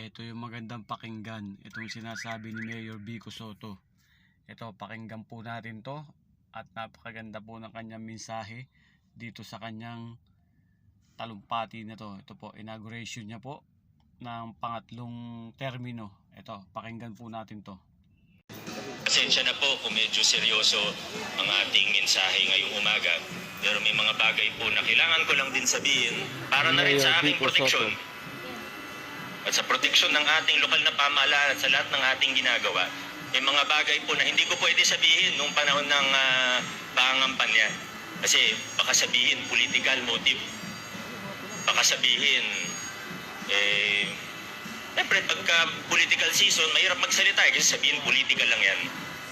Ito yung magandang pakinggan, itong sinasabi ni Mayor Vico Sotto. Ito, pakinggan po natin to at napakaganda po ng kanyang mensahe dito sa kanyang talumpati na to. Ito po, inauguration niya po ng pangatlong termino. Ito, pakinggan po natin to. Pasensya na po kung medyo seryoso ang ating mensahe ngayong umaga. Pero may mga bagay po na kailangan ko lang din sabihin para na rin sa aking proteksyon. At sa proteksyon ng ating lokal na pamahalaan at sa lahat ng ating ginagawa, may mga bagay po na hindi ko pwede sabihin nung panahon ng pangangampanya. Kasi baka sabihin political motive. Baka sabihin, siyempre pagka political season, mahirap magsalita kasi sabihin political lang yan.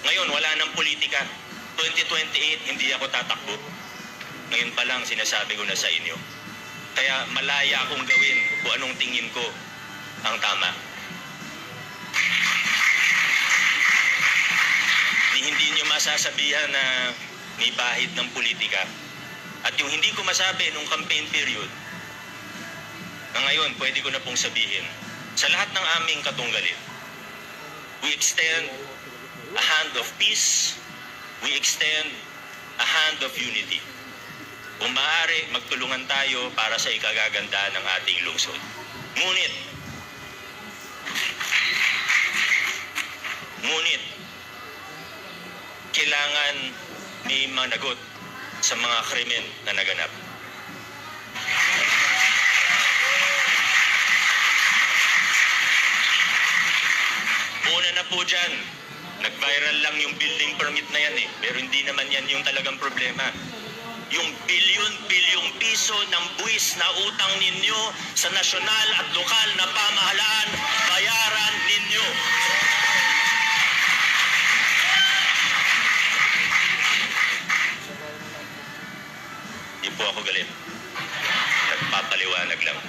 Ngayon, wala nang politika. 2028, hindi ako tatakbo. Ngayon pa lang sinasabi ko na sa inyo. Kaya malaya akong gawin kung anong tingin ko ang tama. Hindi nyo masasabihan na may bahid ng politika. At yung hindi ko masabi nung campaign period, na ngayon pwede ko na pong sabihin, sa lahat ng aming katunggalin, we extend a hand of peace, we extend a hand of unity. Kung maaari, magtulungan tayo para sa ikagaganda ng ating lungsod. Ngunit, kailangan may managot sa mga krimen na naganap. Una na po dyan, nag-viral lang yung building permit na yan pero hindi naman yan yung talagang problema. Yung bilyon-bilyong piso ng buwis na utang ninyo sa nasyonal at lokal na pamahalaan, bayaran ninyo. Hindi po ako galit. Nagpapaliwanag lang.